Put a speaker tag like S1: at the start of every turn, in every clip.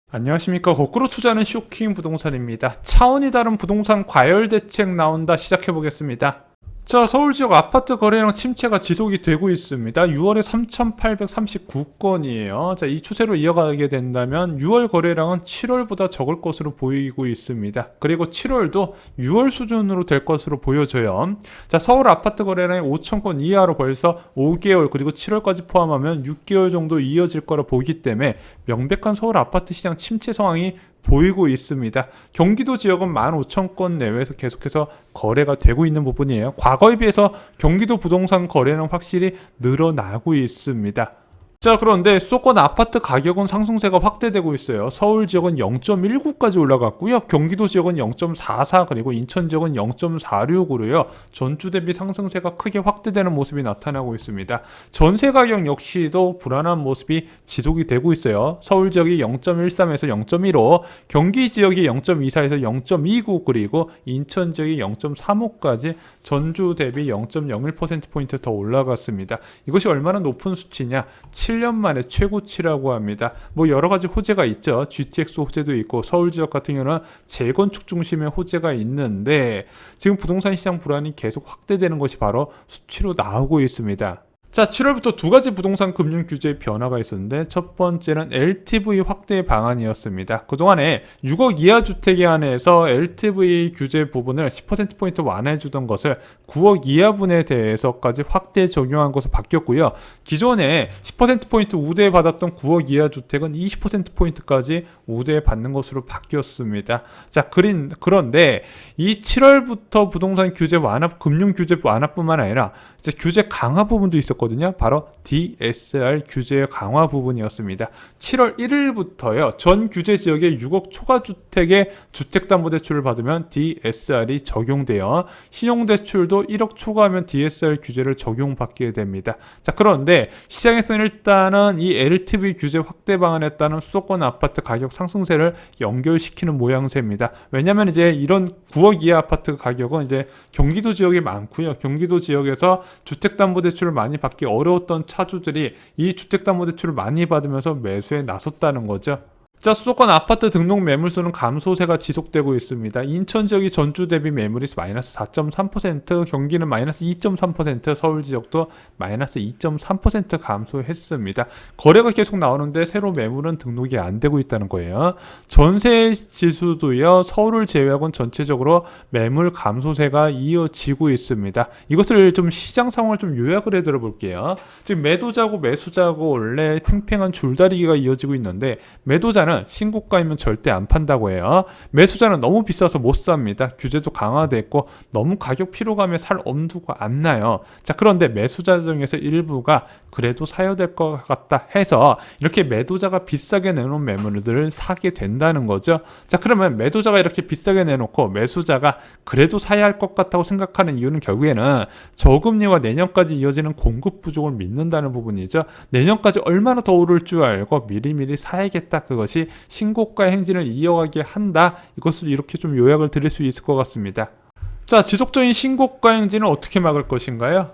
S1: 안녕하십니까. 거꾸로 투자하는 쇼킹 부동산입니다. 차원이 다른 부동산 과열 대책 나온다. 시작해보겠습니다. 자, 서울 지역 아파트 거래량 침체가 지속이 되고 있습니다. 6월에 3,839건이에요. 자, 이 추세로 이어가게 된다면 6월 거래량은 7월보다 적을 것으로 보이고 있습니다. 그리고 7월도 6월 수준으로 될 것으로 보여져요. 자, 서울 아파트 거래량이 5,000건 이하로 벌써 5개월 그리고 7월까지 포함하면 6개월 정도 이어질 거라 보기 때문에 명백한 서울 아파트 시장 침체 상황이 보이고 있습니다. 경기도 지역은 15,000건 내외에서 계속해서 거래가 되고 있는 부분이에요. 과거에 비해서 경기도 부동산 거래는 확실히 늘어나고 있습니다. 자, 그런데 수도권 아파트 가격은 상승세가 확대되고 있어요. 서울 지역은 0.19까지 올라갔고요. 경기도 지역은 0.44 그리고 인천 지역은 0.46으로요. 전주 대비 상승세가 크게 확대되는 모습이 나타나고 있습니다. 전세 가격 역시도 불안한 모습이 지속이 되고 있어요. 서울 지역이 0.13에서 0.15, 경기 지역이 0.24에서 0.29 그리고 인천 지역이 0.35까지 전주 대비 0.01%포인트 더 올라갔습니다. 이것이 얼마나 높은 수치냐? 7년 만에 최고치라고 합니다. 뭐 여러 가지 호재가 있죠. GTX 호재도 있고 서울 지역 같은 경우는 재건축 중심의 호재가 있는데 지금 부동산 시장 불안이 계속 확대되는 것이 바로 수치로 나오고 있습니다. 자, 7월부터 두 가지 부동산 금융 규제의 변화가 있었는데 첫 번째는 LTV 확대 방안이었습니다. 그동안에 6억 이하 주택에 한해서 LTV 규제 부분을 10%포인트 완화해주던 것을 9억 이하분에 대해서까지 확대 적용한 것으로 바뀌었고요. 기존에 10%포인트 우대 받았던 9억 이하 주택은 20%포인트까지 우대 받는 것으로 바뀌었습니다. 자, 그런데 이 7월부터 부동산 규제 완화, 금융 규제 완화뿐만 아니라 이제 규제 강화 부분도 있었거든요. 바로 DSR 규제 강화 부분이었습니다. 7월 1일부터요. 전 규제 지역의 6억 초과 주택의 주택담보대출을 받으면 DSR이 적용돼요. 신용대출도 1억 초과하면 DSR 규제를 적용받게 됩니다. 자, 그런데 시장에서는 일단은 이 LTV 규제 확대 방안에 따른 수도권 아파트 가격 상승세를 연결시키는 모양새입니다. 왜냐하면 이제 이런 9억 이하 아파트 가격은 이제 경기도 지역이 많고요. 경기도 지역에서 주택담보대출을 많이 받기 어려웠던 차주들이 이 주택담보대출을 많이 받으면서 매수에 나섰다는 거죠. 자, 수도권 아파트 등록 매물수는 감소세가 지속되고 있습니다. 인천 지역이 전주 대비 매물이 마이너스 4.3%, 경기는 마이너스 2.3%, 서울 지역도 마이너스 2.3% 감소했습니다. 거래가 계속 나오는데 새로 매물은 등록이 안 되고 있다는 거예요. 전세 지수도요, 서울을 제외하고는 전체적으로 매물 감소세가 이어지고 있습니다. 이것을 좀 시장 상황을 좀 요약을 해드려 볼게요. 지금 매도자고 매수자고 원래 팽팽한 줄다리기가 이어지고 있는데 매도자는 신고가이면 절대 안 판다고 해요. 매수자는 너무 비싸서 못 삽니다. 규제도 강화됐고 너무 가격 피로감에 살 엄두가 안 나요. 자, 그런데 매수자 중에서 일부가 그래도 사야 될 것 같다 해서 이렇게 매도자가 비싸게 내놓은 매물들을 사게 된다는 거죠. 자, 그러면 매도자가 이렇게 비싸게 내놓고 매수자가 그래도 사야 할 것 같다고 생각하는 이유는 결국에는 저금리와 내년까지 이어지는 공급 부족을 믿는다는 부분이죠. 내년까지 얼마나 더 오를 줄 알고 미리미리 사야겠다. 그것이 신고가 행진을 이어가게 한다. 이것을 이렇게 좀 요약을 드릴 수 있을 것 같습니다. 자, 지속적인 신고가 행진을 어떻게 막을 것인가요?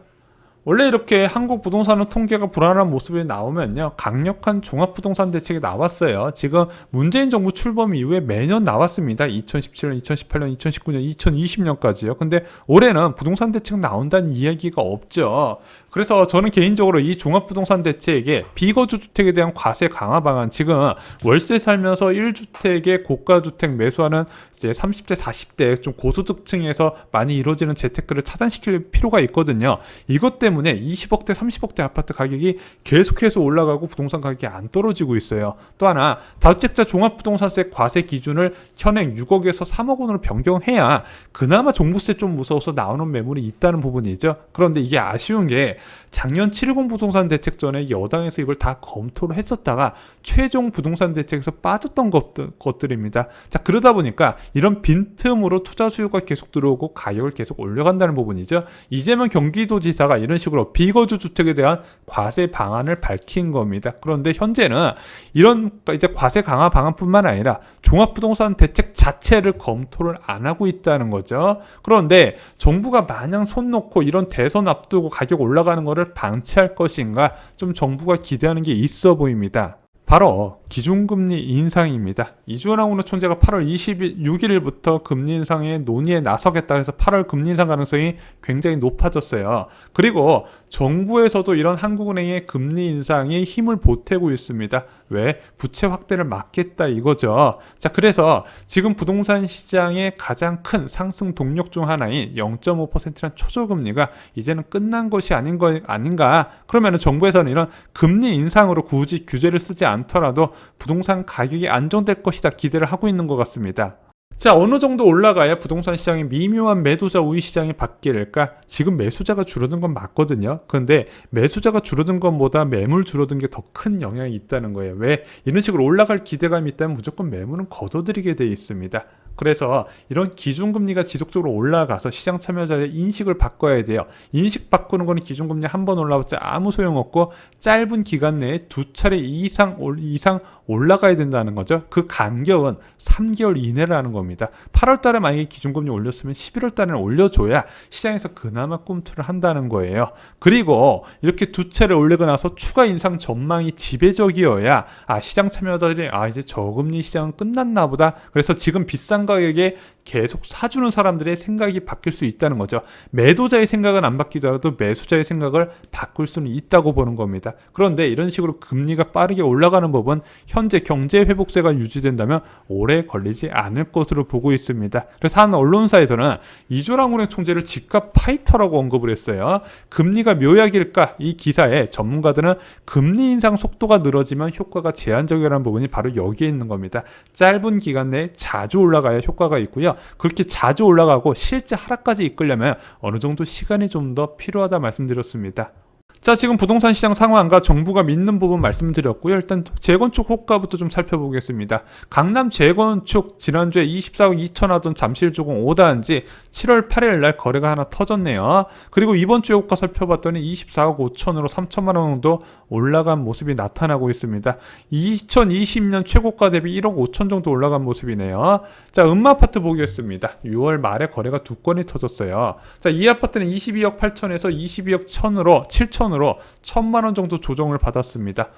S1: 원래 이렇게 한국 부동산의 통계가 불안한 모습이 나오면요, 강력한 종합부동산 대책이 나왔어요. 지금 문재인 정부 출범 이후에 매년 나왔습니다. 2017년, 2018년, 2019년, 2020년까지요. 근데 올해는 부동산 대책 나온다는 이야기가 없죠. 그래서 저는 개인적으로 이 종합부동산 대책에 비거주 주택에 대한 과세 강화 방안, 지금 월세 살면서 1주택에 고가주택 매수하는 이제 30대, 40대 좀 고소득층에서 많이 이루어지는 재테크를 차단시킬 필요가 있거든요. 이것 때문에 20억대, 30억대 아파트 가격이 계속해서 올라가고 부동산 가격이 안 떨어지고 있어요. 또 하나, 다주택자 종합부동산세 과세 기준을 현행 6억에서 3억 원으로 변경해야 그나마 종부세 좀 무서워서 나오는 매물이 있다는 부분이죠. 그런데 이게 아쉬운 게 작년 7.10 부동산 대책 전에 여당에서 이걸 다 검토를 했었다가 최종 부동산 대책에서 빠졌던 것들입니다. 자, 그러다 보니까 이런 빈틈으로 투자 수요가 계속 들어오고 가격을 계속 올려간다는 부분이죠. 이재명 경기도지사가 이런 식으로 비거주 주택에 대한 과세 방안을 밝힌 겁니다. 그런데 현재는 이런 이제 과세 강화 방안뿐만 아니라 종합부동산 대책 자체를 검토를 안 하고 있다는 거죠. 그런데 정부가 마냥 손 놓고 이런 대선 앞두고 가격 올라가는 것을 방치할 것인가, 좀 정부가 기대하는 게 있어 보입니다. 바로 기준금리 인상입니다. 이주환 총재가 8월 26일부터 금리 인상에 논의에 나서겠다 해서 8월 금리 인상 가능성이 굉장히 높아졌어요. 그리고 정부에서도 이런 한국은행의 금리 인상에 힘을 보태고 있습니다. 왜? 부채 확대를 막겠다 이거죠. 자, 그래서 지금 부동산 시장의 가장 큰 상승 동력 중 하나인 0.5%란 초저금리가 이제는 끝난 것이 아닌가. 그러면 정부에서는 이런 금리 인상으로 굳이 규제를 쓰지 않더라도 부동산 가격이 안정될 것이다 기대를 하고 있는 것 같습니다. 자, 어느 정도 올라가야 부동산 시장의 미묘한 매도자 우위 시장이 바뀔까? 지금 매수자가 줄어든 건 맞거든요. 그런데 매수자가 줄어든 것보다 매물 줄어든 게 더 큰 영향이 있다는 거예요. 왜? 이런 식으로 올라갈 기대감이 있다면 무조건 매물은 걷어들이게 돼 있습니다. 그래서 이런 기준금리가 지속적으로 올라가서 시장 참여자의 인식을 바꿔야 돼요. 인식 바꾸는 거는 기준금리 한 번 올라봤자 아무 소용없고 짧은 기간 내에 두 차례 이상 올라가야 된다는 거죠. 그 간격은 3개월 이내라는 겁니다. 8월 달에 만약에 기준금리 올렸으면 11월 달에는 올려줘야 시장에서 그나마 꿈틀을 한다는 거예요. 그리고 이렇게 두 차례 올리고 나서 추가 인상 전망이 지배적이어야 시장 참여자들이 이제 저금리 시장은 끝났나 보다. 그래서 지금 비싼 가격에 계속 사주는 사람들의 생각이 바뀔 수 있다는 거죠. 매도자의 생각은 안 바뀌더라도 매수자의 생각을 바꿀 수는 있다고 보는 겁니다. 그런데 이런 식으로 금리가 빠르게 올라가는 법은 현재 경제 회복세가 유지된다면 오래 걸리지 않을 것으로 보고 있습니다. 그래서 한 언론사에서는 이주환 총재를 집값 파이터라고 언급을 했어요. 금리가 묘약일까? 이 기사에 전문가들은 금리 인상 속도가 늘어지면 효과가 제한적이라는 부분이 바로 여기에 있는 겁니다. 짧은 기간 내에 자주 올라가야 효과가 있고요. 그렇게 자주 올라가고 실제 하락까지 이끌려면 어느 정도 시간이 좀 더 필요하다 말씀드렸습니다. 자, 지금 부동산 시장 상황과 정부가 믿는 부분 말씀드렸고요. 일단 재건축 호가부터 좀 살펴보겠습니다. 강남 재건축 지난주에 24억 2천 하던 잠실주공 5단지 7월 8일 날 거래가 하나 터졌네요. 그리고 이번 주에 호가 살펴봤더니 24억 5천으로 3천만 원 정도 올라간 모습이 나타나고 있습니다. 2020년 최고가 대비 1억 5천 정도 올라간 모습이네요. 자, 음마아파트 보겠습니다. 6월 말에 거래가 두 건이 터졌어요. 자, 이 아파트는 22억 8천에서 22억 1천으로 7천으로 1천만 원 정도 조정을 받았습니다.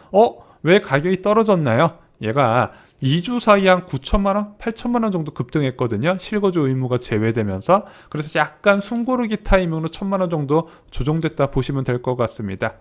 S1: 왜 가격이 떨어졌나요? 얘가 2주 사이에 한 9천만 원, 8천만 원 정도 급등했거든요. 실거주 의무가 제외되면서. 그래서 약간 숨고르기 타이밍으로 1천만 원 정도 조정됐다 보시면 될 것 같습니다.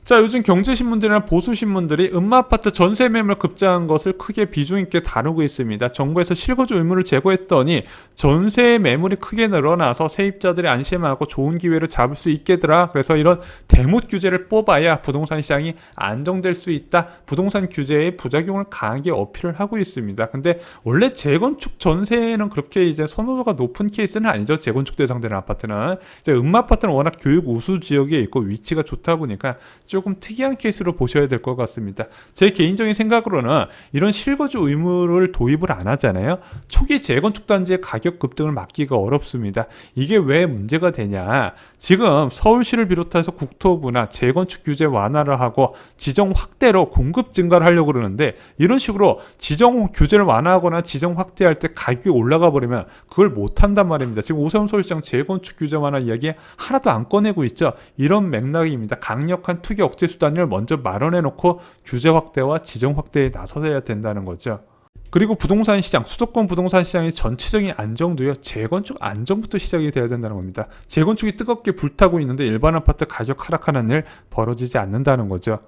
S1: 자, 요즘 경제신문들이나 보수신문들이 음마아파트 전세 매물 급증한 것을 크게 비중 있게 다루고 있습니다. 정부에서 실거주 의무를 제고했더니 전세 매물이 크게 늘어나서 세입자들이 안심하고 좋은 기회를 잡을 수 있겠더라. 그래서 이런 대못 규제를 뽑아야 부동산 시장이 안정될 수 있다. 부동산 규제의 부작용을 강하게 어필을 하고 있습니다. 근데 원래 재건축 전세는 그렇게 이제 선호도가 높은 케이스는 아니죠. 재건축 대상되는 아파트는. 이제 음마아파트는 워낙 교육 우수 지역에 있고 위치가 좋다 보니까 조금 특이한 케이스로 보셔야 될 것 같습니다. 제 개인적인 생각으로는 이런 실거주 의무를 도입을 안 하잖아요. 초기 재건축 단지의 가격 급등을 막기가 어렵습니다. 이게 왜 문제가 되냐? 지금 서울시를 비롯해서 국토부나 재건축 규제 완화를 하고 지정 확대로 공급 증가를 하려고 그러는데 이런 식으로 지정 규제를 완화하거나 지정 확대할 때 가격이 올라가 버리면 그걸 못한단 말입니다. 지금 오세훈 서울시장 재건축 규제 완화 이야기 하나도 안 꺼내고 있죠. 이런 맥락입니다. 강력한 투기 억제 수단을 먼저 마련해 놓고 규제 확대와 지정 확대에 나서야 된다는 거죠. 그리고 부동산 시장, 수도권 부동산 시장의 전체적인 안정도요. 재건축 안정부터 시작이 돼야 된다는 겁니다. 재건축이 뜨겁게 불타고 있는데 일반 아파트 가격 하락하는 일 벌어지지 않는다는 거죠.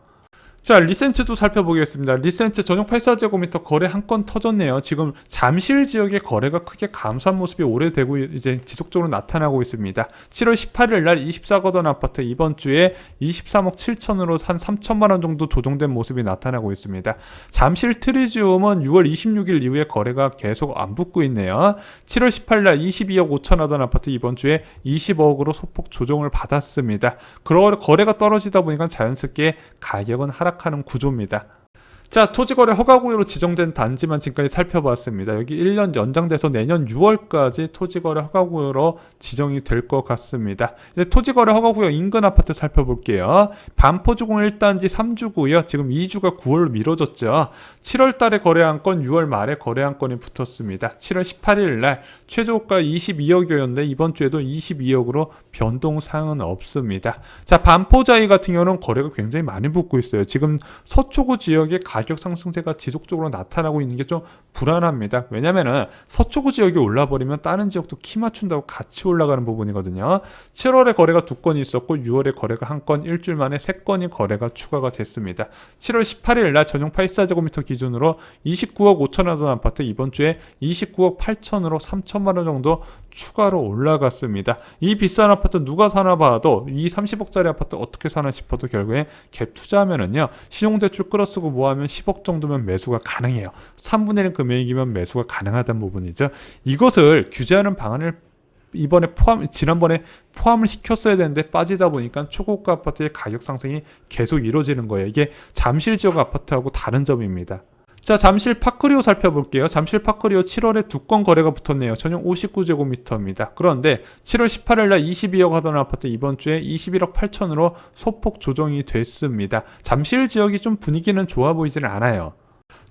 S1: 자, 리센츠도 살펴보겠습니다. 리센츠 전용 84제곱미터 거래 한 건 터졌네요. 지금 잠실 지역의 거래가 크게 감소한 모습이 오래되고 이제 지속적으로 나타나고 있습니다. 7월 18일 날 24거던 아파트 이번 주에 23억 7천으로 한 3천만 원 정도 조정된 모습이 나타나고 있습니다. 잠실 트리지움은 6월 26일 이후에 거래가 계속 안 붙고 있네요. 7월 18일 날 22억 5천 하던 아파트 이번 주에 20억으로 소폭 조정을 받았습니다. 거래가 떨어지다 보니까 자연스럽게 가격은 하락하는 구조입니다. 자, 토지거래 허가구역으로 지정된 단지만 지금까지 살펴봤습니다. 여기 1년 연장돼서 내년 6월까지 토지거래 허가구역으로 지정이 될 것 같습니다. 이제 토지거래 허가구역 인근 아파트 살펴볼게요. 반포주공 1단지 3주고요. 지금 2주가 9월로 미뤄졌죠. 7월 달에 거래한 건 6월 말에 거래한 건이 붙었습니다. 7월 18일 날 최저가 22억이었는데 이번 주에도 22억으로 변동사항은 없습니다. 자, 반포자이 같은 경우는 거래가 굉장히 많이 붙고 있어요. 지금 서초구 지역의 가격 상승세가 지속적으로 나타나고 있는 게 좀 불안합니다. 왜냐면은 서초구 지역이 올라버리면 다른 지역도 키 맞춘다고 같이 올라가는 부분이거든요. 7월에 거래가 2건이 있었고 6월에 거래가 1건, 일주일 만에 3건이 거래가 추가가 됐습니다. 7월 18일 날 전용 84제곱미터 기준으로 29억 5천 하던 아파트 이번 주에 29억 8천으로 3천만 원 정도 추가로 올라갔습니다. 이 비싼 아파트 누가 사나 봐도 이 30억짜리 아파트 어떻게 사나 싶어도 결국에 갭 투자하면은요, 신용대출 끌어쓰고 뭐하면 10억 정도면 매수가 가능해요. 3분의 1 금액이면 매수가 가능하다는 부분이죠. 이것을 규제하는 방안을 지난번에 포함을 시켰어야 되는데 빠지다 보니까 초고가 아파트의 가격 상승이 계속 이루어지는 거예요. 이게 잠실 지역 아파트하고 다른 점입니다. 자, 잠실 파크리오 살펴볼게요. 잠실 파크리오 7월에 2건 거래가 붙었네요. 전용 59제곱미터입니다. 그런데 7월 18일 날 22억 하던 아파트 이번 주에 21억 8천으로 소폭 조정이 됐습니다. 잠실 지역이 좀 분위기는 좋아 보이지는 않아요.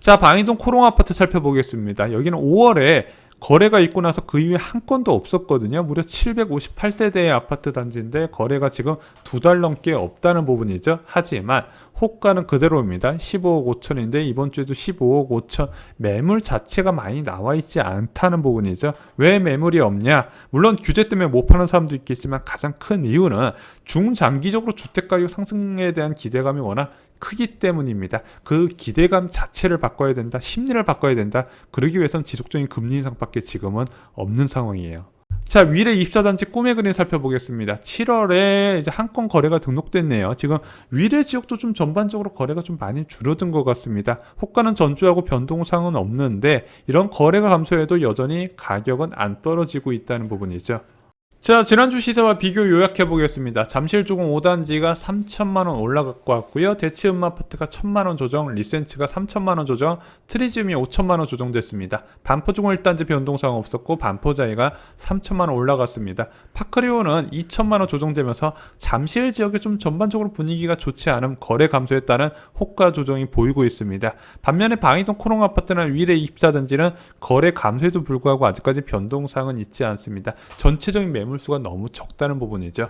S1: 자, 방이동 코롱 아파트 살펴보겠습니다. 여기는 5월에 거래가 있고 나서 그 이후에 한 건도 없었거든요. 무려 758세대의 아파트 단지인데 거래가 지금 2달 넘게 없다는 부분이죠. 하지만 호가는 그대로입니다. 15억 5천인데 이번 주에도 15억 5천. 매물 자체가 많이 나와 있지 않다는 부분이죠. 왜 매물이 없냐? 물론 규제 때문에 못 파는 사람도 있겠지만 가장 큰 이유는 중장기적으로 주택가격 상승에 대한 기대감이 워낙 크기 때문입니다. 그 기대감 자체를 바꿔야 된다. 심리를 바꿔야 된다. 그러기 위해서는 지속적인 금리 인상밖에 지금은 없는 상황이에요. 자, 위례 24단지 꿈의 그림 살펴보겠습니다. 7월에 이제 한 건 거래가 등록됐네요. 지금 위례 지역도 좀 전반적으로 거래가 좀 많이 줄어든 것 같습니다. 호가는 전주하고 변동사항은 없는데 이런 거래가 감소해도 여전히 가격은 안 떨어지고 있다는 부분이죠. 자, 지난주 시세와 비교 요약해 보겠습니다. 잠실주공 5단지가 3천만원 올라갔고 왔고요. 대치음마아파트가 1천만원 조정, 리센츠가 3천만원 조정, 트리지움이 5천만원 조정됐습니다. 반포주공 1단지 변동사항 없었고 반포자이가 3천만원 올라갔습니다. 파크리오는 2천만원 조정되면서 잠실 지역에 좀 전반적으로 분위기가 좋지 않은 거래 감소에 따른 호가 조정이 보이고 있습니다. 반면에 방이동 코롱 아파트나 위례 24단지는 거래 감소에도 불구하고 아직까지 변동사항은 있지 않습니다. 전체적인 매물 수가 너무 적다는 부분이죠.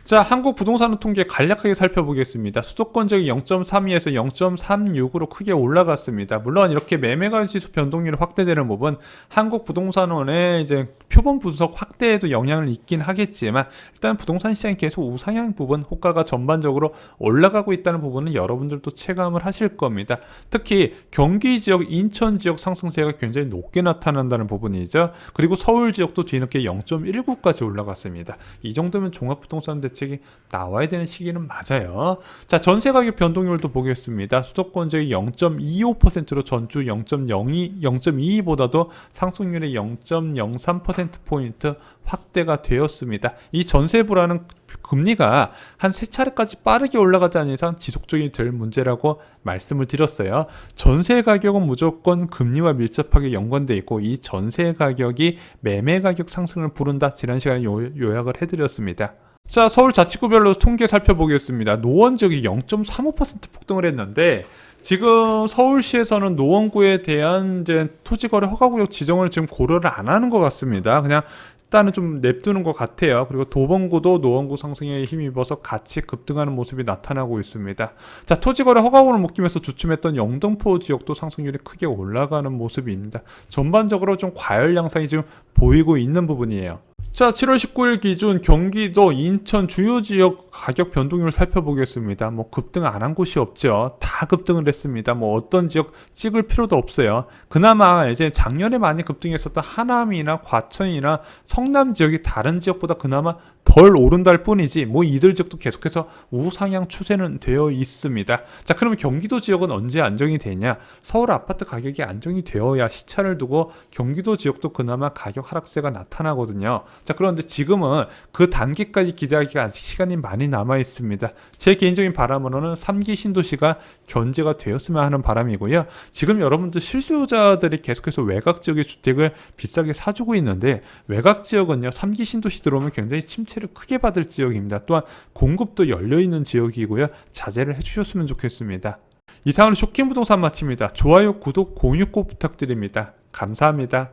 S1: 자, 한국 부동산 통계 간략하게 살펴보겠습니다. 수도권 지역이 0.32에서 0.36으로 크게 올라갔습니다. 물론 이렇게 매매가 지수 변동률이 확대되는 부분, 한국 부동산원의 이제 표본 분석 확대에도 영향을 있긴 하겠지만 일단 부동산 시장이 계속 우상향 부분, 호가가 전반적으로 올라가고 있다는 부분은 여러분들도 체감을 하실 겁니다. 특히 경기 지역, 인천 지역 상승세가 굉장히 높게 나타난다는 부분이죠. 그리고 서울 지역도 뒤늦게 0.19까지 올라갔습니다. 이 정도면 종합부동산 대책이 나와야 되는 시기는 맞아요. 자, 전세 가격 변동률도 보겠습니다. 수도권 지역이 0.25%로 전주 0.22보다도 상승률이 0.03%포인트 확대가 되었습니다. 이 전세 불안은 금리가 한 3차례까지 빠르게 올라가지 않은 이상 지속적이 될 문제라고 말씀을 드렸어요. 전세 가격은 무조건 금리와 밀접하게 연관되어 있고 이 전세 가격이 매매 가격 상승을 부른다. 지난 시간에 요약을 해드렸습니다. 자, 서울 자치구별로 통계 살펴보겠습니다. 노원 지역이 0.35% 폭등을 했는데 지금 서울시에서는 노원구에 대한 이제 토지거래 허가구역 지정을 지금 고려를 안 하는 것 같습니다. 그냥 일단은 좀 냅두는 것 같아요. 그리고 도봉구도 노원구 상승에 힘입어서 같이 급등하는 모습이 나타나고 있습니다. 자, 토지거래 허가원을 묶이면서 주춤했던 영등포 지역도 상승률이 크게 올라가는 모습입니다. 전반적으로 좀 과열 양상이 지금 보이고 있는 부분이에요. 자, 7월 19일 기준 경기도, 인천 주요 지역 가격 변동률 살펴보겠습니다. 뭐 급등 안 한 곳이 없죠. 다 급등을 했습니다. 뭐 어떤 지역 찍을 필요도 없어요. 그나마 이제 작년에 많이 급등했었던 하남이나 과천이나 성남 지역이 다른 지역보다 그나마 덜 오른다할 뿐이지 뭐 이들 지역도 계속해서 우상향 추세는 되어 있습니다. 자, 그러면 경기도 지역은 언제 안정이 되냐? 서울 아파트 가격이 안정이 되어야 시차를 두고 경기도 지역도 그나마 가격 하락세가 나타나거든요. 자, 그런데 지금은 그 단계까지 기대하기가 아직 시간이 많이 남아 있습니다. 제 개인적인 바람으로는 3기 신도시가 견제가 되었으면 하는 바람이고요. 지금 여러분들 실수요자들이 계속해서 외곽 지역의 주택을 비싸게 사주고 있는데, 외곽 지역은요 3기 신도시 들어오면 굉장히 침체를 크게 받을 지역입니다. 또한 공급도 열려있는 지역이고요. 자제를 해주셨으면 좋겠습니다. 이상으로 쇼킹부동산 마칩니다. 좋아요, 구독, 공유 꼭 부탁드립니다. 감사합니다.